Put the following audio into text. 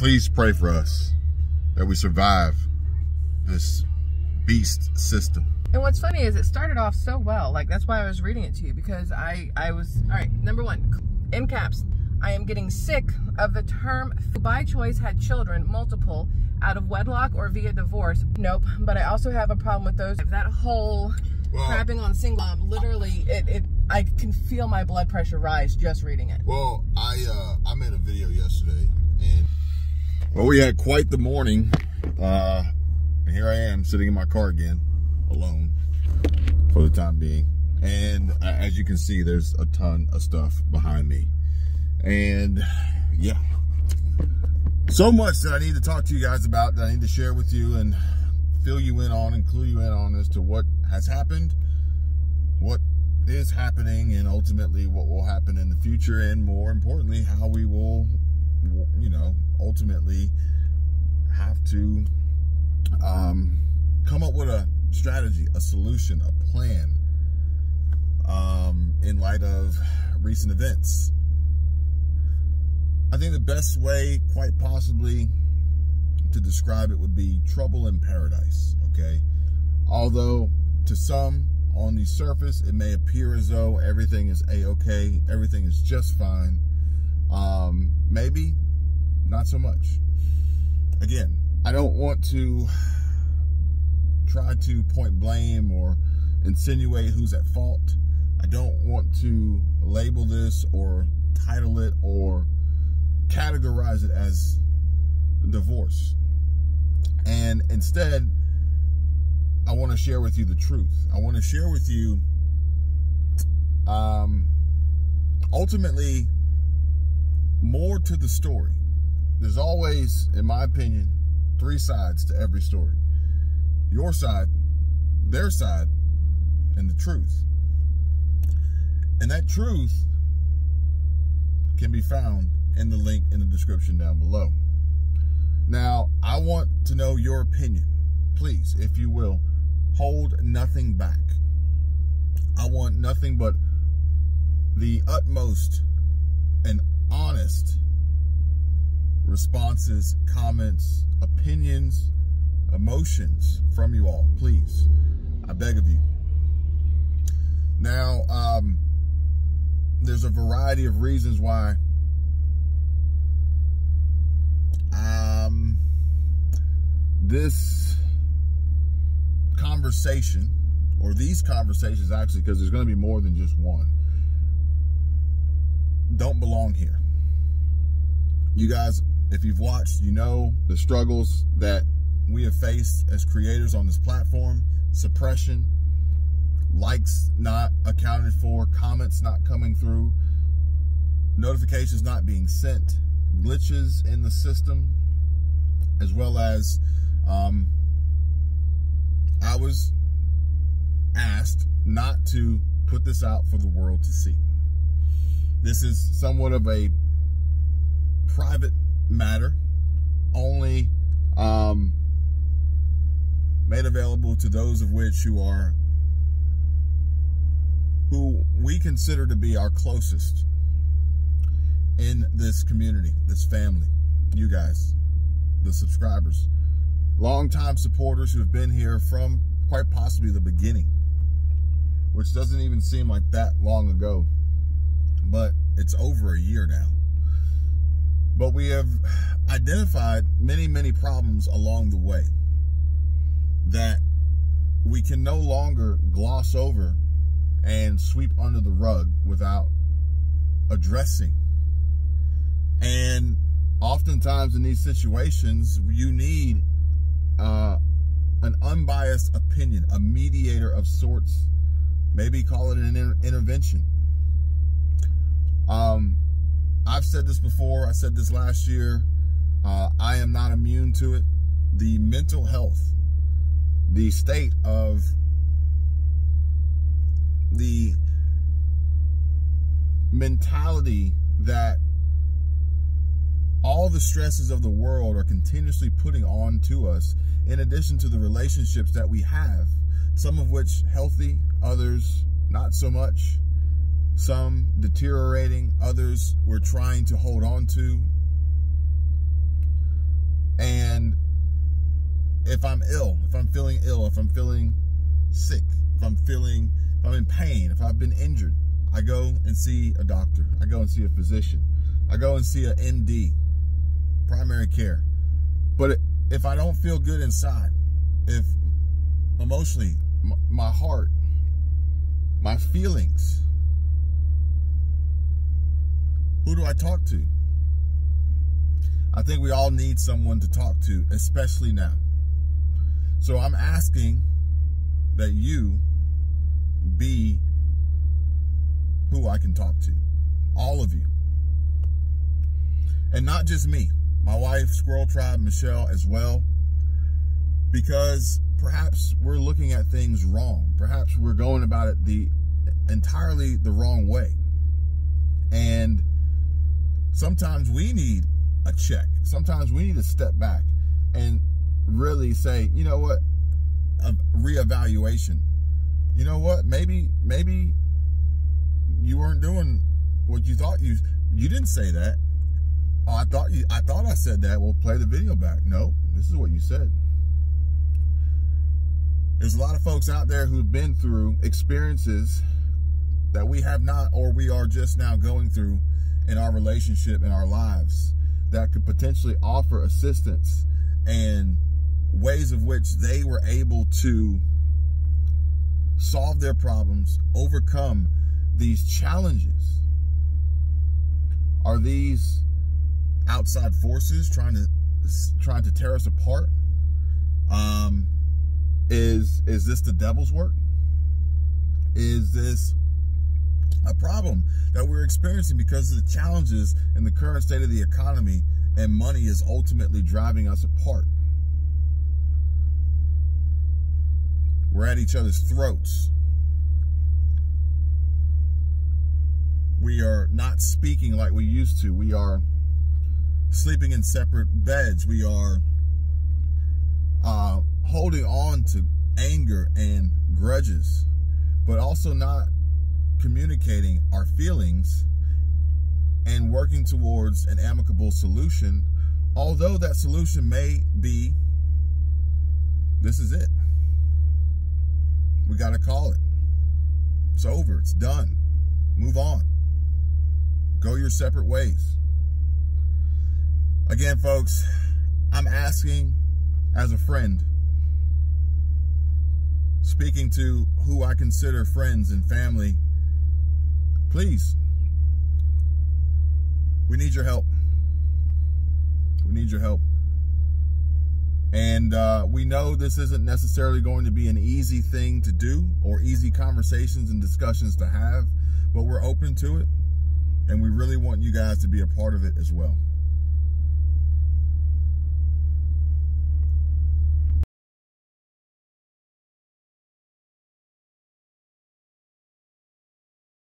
please pray for us that we survive this beast system. And what's funny is it started off so well. Like, that's why I was reading it to you, because I was, all right, number one, in caps, I am getting sick of the term by choice had children, multiple, out of wedlock or via divorce. Nope. But I also have a problem with those. That whole crapping on single, literally, I can feel my blood pressure rise just reading it. Well, I made a video yesterday, and well, we had quite the morning. And here I am sitting in my car again, alone for the time being. And as you can see, there's a ton of stuff behind me. And yeah, so much that I need to talk to you guys about, that I need to share with you and fill you in on and clue you in on as to what has happened, what is happening, and ultimately what will happen in the future, and more importantly, how we will, you know, ultimately have to come up with a strategy, a solution, a plan in light of recent events. I think the best way, quite possibly, to describe it would be trouble in paradise, okay? Although, to some, on the surface, it may appear as though everything is a-okay, everything is just fine. Maybe not so much. Again, I don't want to try to point blame or insinuate who's at fault. I don't want to label this or title it or categorize it as divorce. And instead, I want to share with you the truth. I want to share with you, ultimately, more to the story. There's always, in my opinion, 3 sides to every story. Your side, their side, and the truth. And that truth can be found in the link in the description down below. Now, I want to know your opinion. Please, if you will, hold nothing back. I want nothing but the utmost and honest responses, comments, opinions, emotions from you all, please. I beg of you. Now, there's a variety of reasons why this conversation, or these conversations actually, because there's going to be more than just one, don't belong here. You guys, if you've watched, you know the struggles that we have faced as creators on this platform. Suppression, likes not accounted for, comments not coming through, notifications not being sent, glitches in the system, as well as I was asked not to put this out for the world to see. This is somewhat of a private matter, only made available to those of which who we consider to be our closest in this community, this family. You guys, the subscribers, longtime supporters who have been here from quite possibly the beginning, which doesn't even seem like that long ago, but it's over a year now. But we have identified many, many problems along the way that we can no longer gloss over and sweep under the rug without addressing. And oftentimes in these situations, you need an unbiased opinion, a mediator of sorts, maybe call it an intervention. I've said this before, I said this last year, I am not immune to it. The mental health, the state of the mentality that all the stresses of the world are continuously putting on to us, in addition to the relationships that we have, some of which healthy, others not so much, some deteriorating, others we're trying to hold on to. if I'm ill, if I'm feeling ill, if I'm feeling sick, if I'm in pain, if I've been injured, I go and see a doctor. I go and see a physician. I go and see an MD, primary care. But if I don't feel good inside, if emotionally, my heart, my feelings, who do I talk to? I think we all need someone to talk to, especially now. So I'm asking that you be who I can talk to. All of you. And not just me. My wife, Squirrel Tribe, Michelle, as well. Because perhaps we're looking at things wrong. Perhaps we're going about it entirely the wrong way. And sometimes we need a check. Sometimes we need to step back and really say, you know what, a reevaluation. You know what, maybe you weren't doing what you thought you didn't say that. Oh, I thought I said that. Well, play the video back. No, this is what you said. There's a lot of folks out there who've been through experiences that we have not, or we are just now going through in our relationship, in our lives, that could potentially offer assistance and ways of which they were able to solve their problems, overcome these challenges. Are these outside forces trying to tear us apart? Is this the devil's work? Is this a problem that we're experiencing because of the challenges in the current state of the economy, and money is ultimately driving us apart? We're at each other's throats. We are not speaking like we used to. We are sleeping in separate beds. We are holding on to anger and grudges, but also not communicating our feelings and working towards an amicable solution, although that solution may be, this is it. We got to call it. It's over. It's done. Move on. Go your separate ways. Again, folks, I'm asking as a friend, speaking to who I consider friends and family, please, we need your help. We need your help. And we know this isn't necessarily going to be an easy thing to do or easy conversations and discussions to have, but we're open to it. And we really want you guys to be a part of it as well.